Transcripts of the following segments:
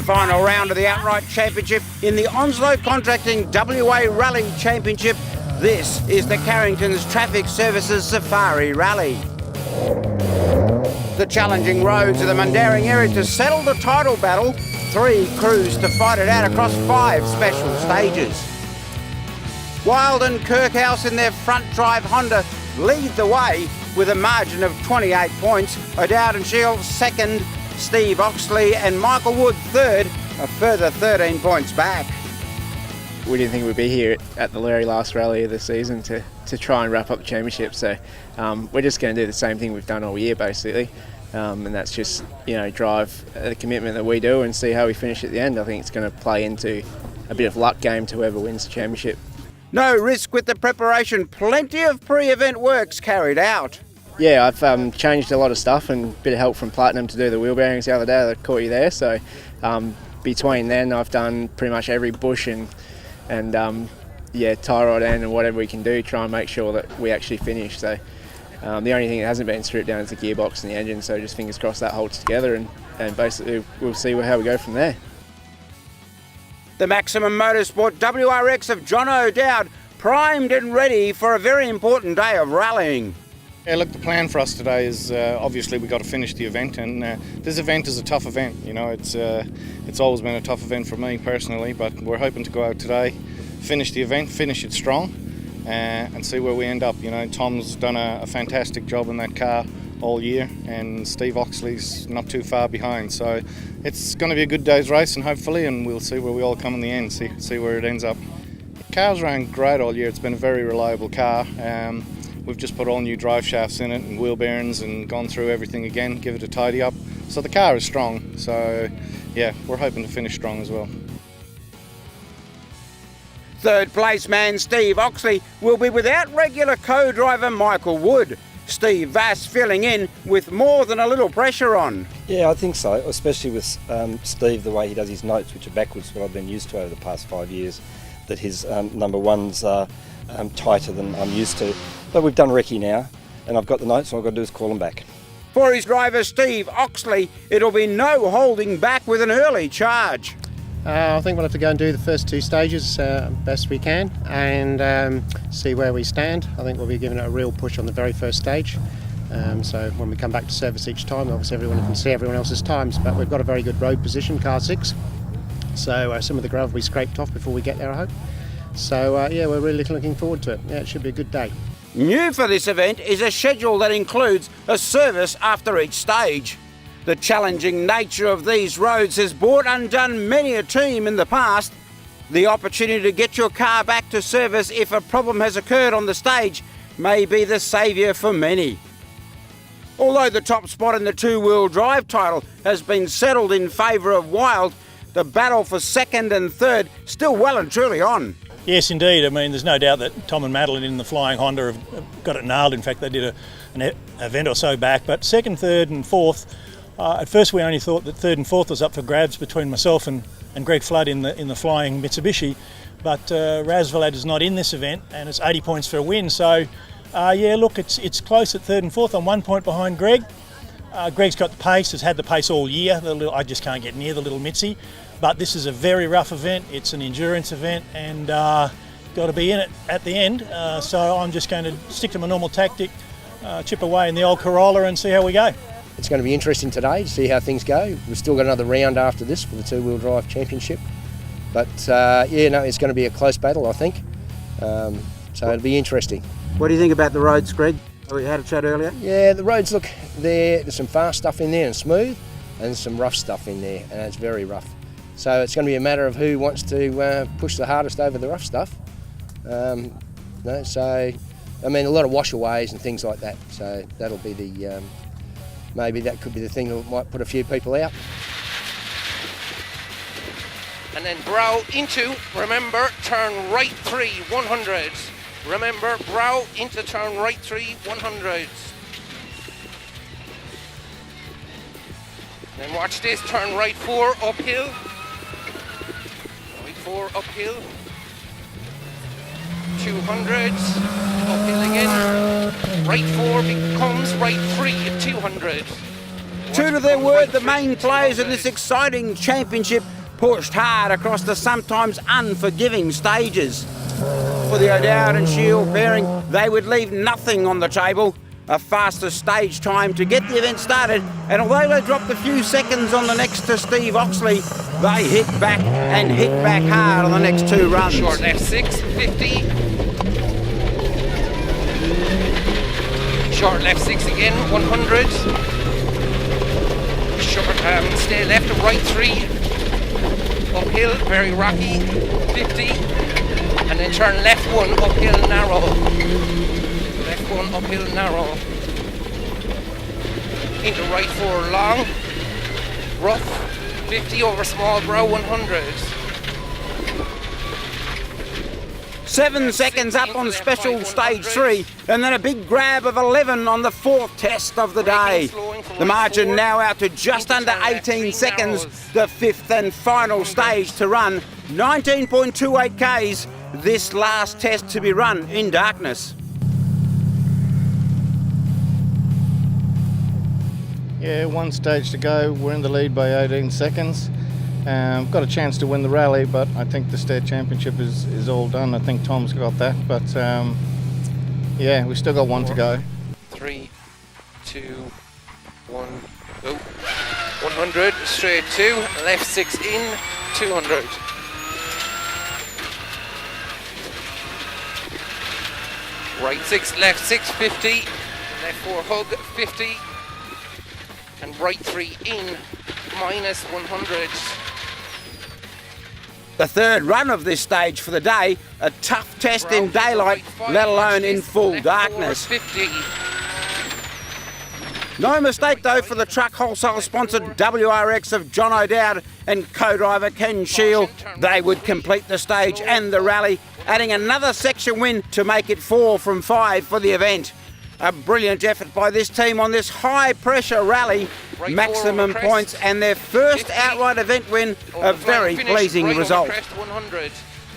The final round of the outright championship in the Onslow Contracting WA Rally Championship. This is the Carrington's Traffic Services Safari Rally. The challenging roads of the Mundaring area to settle the title battle. 3 crews to fight it out across 5 special stages. Wild and Kirkhouse in their front drive Honda lead the way with a margin of 28 points. O'Dowd and Shields second, Steve Oxley and Michael Wood third, a further 13 points back. We didn't think we'd be here at the very last rally of the season to try and wrap up the championship, so we're just going to do the same thing we've done all year basically, and that's just, you know, drive the commitment that we do and see how we finish at the end. I think it's going to play into a bit of luck game to whoever wins the championship. No risk with the preparation, plenty of pre-event works carried out. Yeah, I've changed a lot of stuff and a bit of help from Platinum to do the wheel bearings the other day that caught you there, so between then I've done pretty much every bush and tie rod end and whatever we can do, try and make sure that we actually finish. So the only thing that hasn't been stripped down is the gearbox and the engine, so just fingers crossed that holds together and basically we'll see how we go from there. The Maximum Motorsport WRX of John O'Dowd primed and ready for a very important day of rallying. Yeah, look, the plan for us today is obviously we've got to finish the event, and this event is a tough event. You know, it's always been a tough event for me personally, but we're hoping to go out today, finish the event, finish it strong, and see where we end up. You know, Tom's done a fantastic job in that car all year, and Steve Oxley's not too far behind. So it's going to be a good day's race, and hopefully, and we'll see where we all come in the end, see where it ends up. The car's ran great all year. It's been a very reliable car. We've just put all new drive shafts in it and wheel bearings and gone through everything again, give it a tidy up. So the car is strong. So yeah, we're hoping to finish strong as well. Third place man Steve Oxley will be without regular co-driver Michael Wood. Steve Vass filling in with more than a little pressure on. Yeah, I think so, especially with Steve, the way he does his notes, which are backwards what I've been used to over the past 5 years, that his number ones are tighter than I'm used to. But we've done recce now, and I've got the notes, so all I've got to do is call them back. For his driver Steve Oxley, it'll be no holding back with an early charge. I think we'll have to go and do the first 2 stages best we can and see where we stand. I think we'll be giving it a real push on the very first stage. So when we come back to service each time, obviously everyone can see everyone else's times, but we've got a very good road position, car 6. So some of the gravel will be scraped off before we get there, I hope. So yeah, we're really looking forward to it. Yeah, it should be a good day. New for this event is a schedule that includes a service after each stage. The challenging nature of these roads has brought undone many a team in the past. The opportunity to get your car back to service if a problem has occurred on the stage may be the saviour for many. Although the top spot in the 2-wheel drive title has been settled in favour of Wild, the battle for second and third still well and truly on. Yes, indeed. I mean, there's no doubt that Tom and Madeline in the Flying Honda have got it nailed. In fact, they did an event or so back. But second, third and fourth, at first we only thought that third and fourth was up for grabs between myself and Greg Flood in the Flying Mitsubishi. But Razvalad is not in this event, and it's 80 points for a win. So, yeah, look, it's close at third and fourth. I'm 1 point behind Greg. Greg's got the pace, has had the pace all year. I just can't get near the little Mitzi. But this is a very rough event. It's an endurance event, and got to be in it at the end. So I'm just going to stick to my normal tactic, chip away in the old Corolla and see how we go. It's going to be interesting today to see how things go. We've still got another round after this for the 2-wheel drive championship. But yeah, no, it's going to be a close battle, I think. So it'll be interesting. What do you think about the roads, Greg? We had a chat earlier. Yeah, the roads, look, there's some fast stuff in there and smooth, and some rough stuff in there, and it's very rough. So it's going to be a matter of who wants to push the hardest over the rough stuff. So, I mean, a lot of washaways and things like that. So that'll be the, maybe that could be the thing that might put a few people out. And then brow into, remember, turn right 3, 100s. Remember, brow into turn right 3, 100s. Then watch this, turn right 4, uphill. Right 4, uphill. 200s, uphill again. Right 4 becomes right 3 at 200. True to their word, the main players in this exciting championship pushed hard across the sometimes unforgiving stages. For the O'Dowd and Shield pairing, they would leave nothing on the table. A faster stage time to get the event started, and although they dropped a few seconds on the next to Steve Oxley, they hit back hard on the next two runs. Short left 6, 50. Short left 6 again, 100. Short stay left and right 3. Uphill, very rocky, 50. And then turn left 1, uphill narrow. Left 1, uphill narrow. Into right 4 long. Rough, 50 over small brow, 100. 7 seconds up on special stage 3, and then a big grab of 11 on the 4th test of the day. The margin now out to just under 18 seconds, the 5th and final stage to run, 19.28 Ks, this last test to be run in darkness. Yeah, one stage to go. We're in the lead by 18 seconds. Got a chance to win the rally, but I think the state championship is all done. I think Tom's got that, but yeah, we still got one to go. 3, 2, 1, go. 100, straight 2, left 6 in, 200. Right 6, left 6, 50. Left 4 hug, 50. And right 3 in, minus 100. The third run of this stage for the day, a tough test in daylight, let alone in full darkness. 50. No mistake though for the truck wholesale sponsored WRX of John O'Dowd and co-driver Ken Shield. They would complete the stage and the rally, adding another section win to make it 4 from 5 for the event. A brilliant effort by this team on this high pressure rally, maximum points and their first outright event win, a very pleasing result. 100.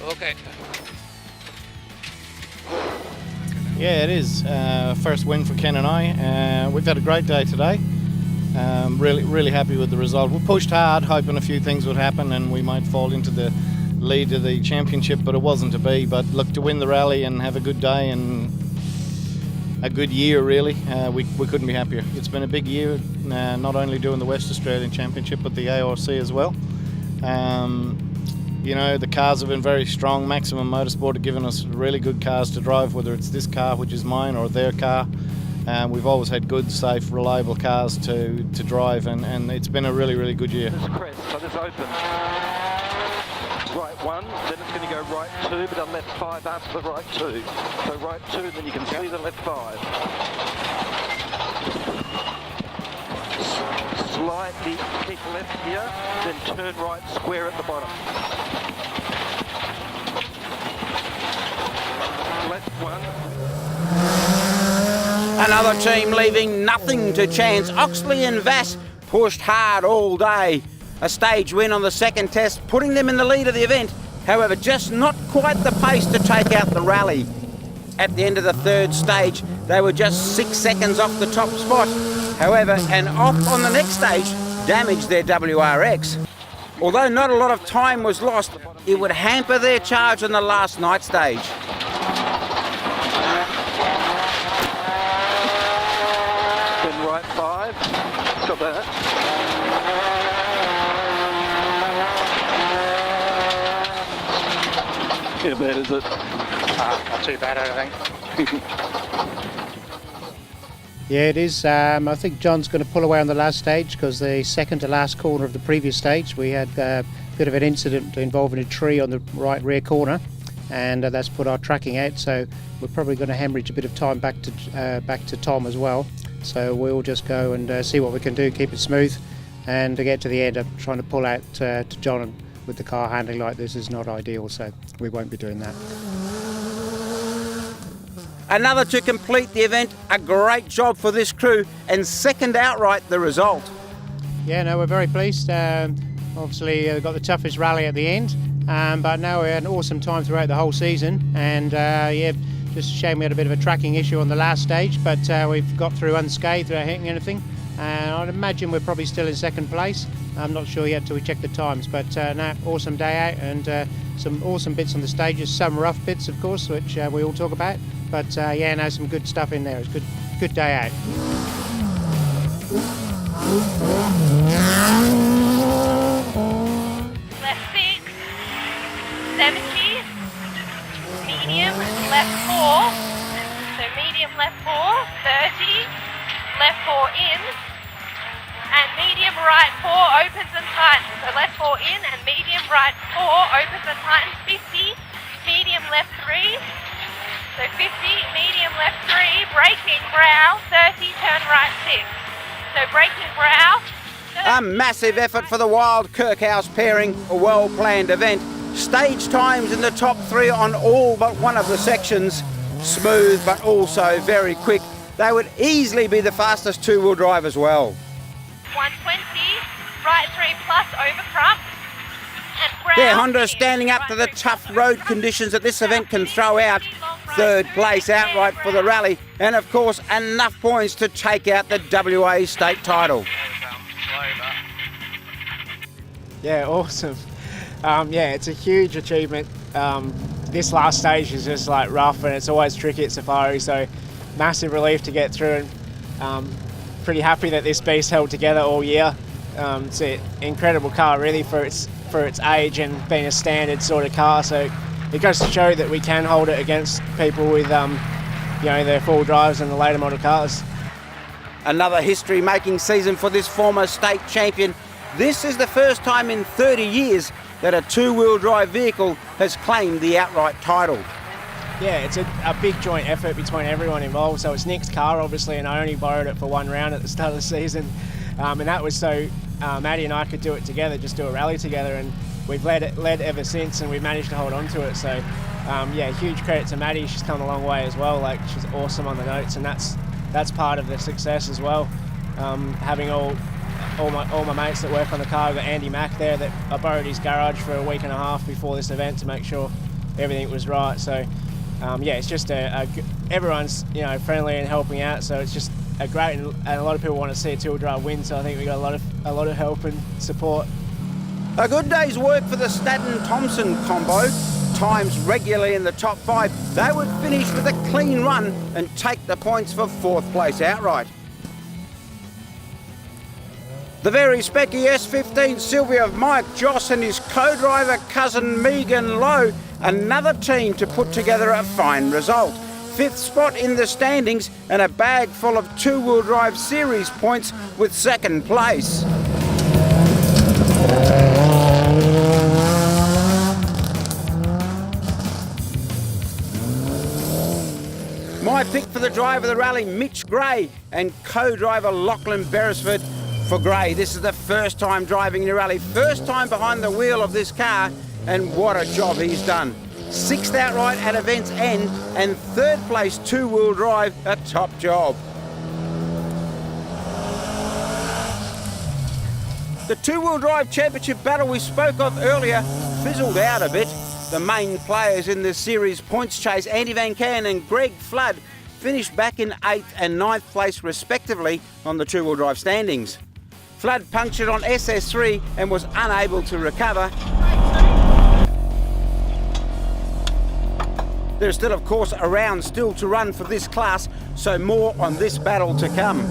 Okay. Yeah, it is. First win for Ken and I. We've had a great day today. Really happy with the result. We pushed hard, hoping a few things would happen and we might fall into the lead of the championship, but it wasn't to be. But look, to win the rally and have a good day and a good year, really, we couldn't be happier. It's been a big year, not only doing the West Australian Championship, but the ARC as well. You know, the cars have been very strong. Maximum Motorsport have given us really good cars to drive, whether it's this car, which is mine, or their car. We've always had good, safe, reliable cars to drive, and it's been a really good year. This crest, so this opens. Right 1, then it's going to go right 2, but then left 5 after the right 2. So right 2, and then you can see the left 5. Slightly keep left here, then turn right square at the bottom. Left 1. Another team leaving nothing to chance. Oxley and Vass pushed hard all day. A stage win on the second test, putting them in the lead of the event. However, just not quite the pace to take out the rally. At the end of the third stage, they were just 6 seconds off the top spot. However, an off on the next stage damaged their WRX. Although not a lot of time was lost, it would hamper their charge on the last night stage. Then right 5, got that. Yeah, bad is it? Not too bad, I think. Yeah, it is. I think John's going to pull away on the last stage because the second to last corner of the previous stage we had a bit of an incident involving a tree on the right rear corner, and that's put our tracking out. So we're probably going to hemorrhage a bit of time back to Tom as well. So we'll just go and see what we can do, keep it smooth, and to get to the end. I'm trying to pull out to John, and with the car handling like this is not ideal. So we won't be doing that. Another to complete the event, a great job for this crew, and second outright the result. Yeah, no, we're very pleased. Obviously, got the toughest rally at the end, but now we had an awesome time throughout the whole season. And yeah, just a shame we had a bit of a tracking issue on the last stage, but we've got through unscathed without hitting anything. and I'd imagine we're probably still in second place. I'm not sure yet till we check the times, but no, awesome day out, and some awesome bits on the stages, some rough bits of course, which we all talk about, but yeah, no, some good stuff in there. It's good day out. Left 6, 70, medium, left 4, so medium left 4, 30, left 4 in, and medium right 4 opens and tightens, so left 4 in and medium right 4 opens and tightens, 50, medium left 3, so 50, medium left 3, braking brow, 30, turn right 6, so braking brow. A massive effort for the Wild Kirkhouse pairing, a well-planned event. Stage times in the top 3 on all but one of the sections. Smooth but also very quick. They would easily be the fastest two-wheel drive as well. 120, right 3 plus over crump. Their Honda standing up to the tough road conditions that this event can throw out. Third place outright for the rally, and of course enough points to take out the WA state title. Yeah, awesome. Yeah, it's a huge achievement. This last stage is just like rough, and it's always tricky at Safari, so massive relief to get through, and pretty happy that this beast held together all year. It's an incredible car really for its age and being a standard sort of car, so it goes to show that we can hold it against people with their full drives and the later model cars. Another history-making season for this former state champion. This is the first time in 30 years that a two-wheel drive vehicle has claimed the outright title. Yeah, it's a big joint effort between everyone involved. So it's Nick's car, obviously, and I only borrowed it for one round at the start of the season. And that was so Maddie and I could do it together, just do a rally together, and we've led ever since, and we've managed to hold on to it. So yeah, huge credit to Maddie. She's come a long way as well. Like, she's awesome on the notes, and that's part of the success as well. Having all my mates that work on the car. I've got Andy Mack there that I borrowed his garage for a week and a half before this event to make sure everything was right. So yeah, it's just everyone's friendly and helping out. So it's just a great, and a lot of people want to see a two-wheel drive win. So I think we got a lot of help and support. A good day's work for the Staden-Thompson combo. Times regularly in the top 5. They would finish with a clean run and take the points for 4th place outright. The very specky S15 Sylvia of Mike Joss and his co-driver cousin Megan Lowe, another team to put together a fine result. 5th spot in the standings and a bag full of two-wheel drive series points with 2nd place. My pick for the driver of the rally, Mitch Gray, and co-driver Lachlan Beresford. For Gray, this is the first time driving in a rally, first time behind the wheel of this car, and what a job he's done. 6th outright at event's end, and 3rd place two-wheel drive, a top job. The two-wheel drive championship battle we spoke of earlier fizzled out a bit. The main players in the series points chase, Andy Van Can and Greg Flood, finished back in 8th and 9th place respectively on the two-wheel drive standings. Flood punctured on SS3 and was unable to recover. There's still, of course, a round still to run for this class, so more on this battle to come.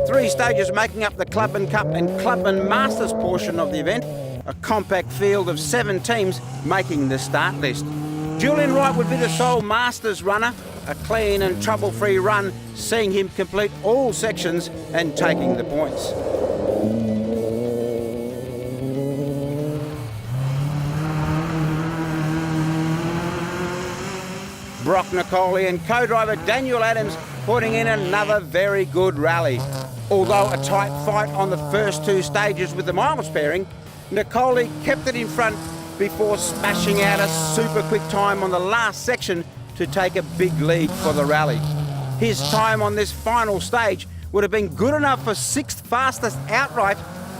Three stages making up the Clubman Cup and Clubman Masters portion of the event. A compact field of 7 teams making the start list. Julian Wright would be the sole Masters runner. A clean and trouble-free run, seeing him complete all sections and taking the points. Brock Nicoli and co-driver Daniel Adams putting in another very good rally. Although a tight fight on the first 2 stages with the miles pairing, Nicoli kept it in front before smashing out a super quick time on the last section to take a big lead for the rally. His time on this final stage would have been good enough for 6th fastest outright,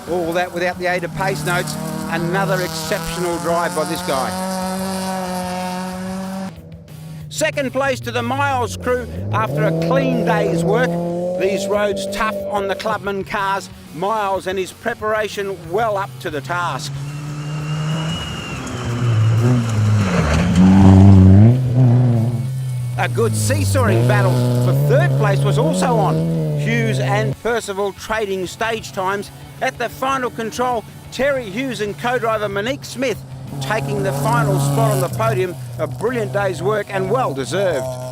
all that without the aid of pace notes. Another exceptional drive by this guy. Second place to the Miles crew after a clean day's work. These roads tough on the clubman cars. Miles and his preparation well up to the task. A good seesawing battle for third place was also on. Hughes and Percival trading stage times. At the final control, Terry Hughes and co-driver Monique Smith taking the final spot on the podium. A brilliant day's work and well deserved.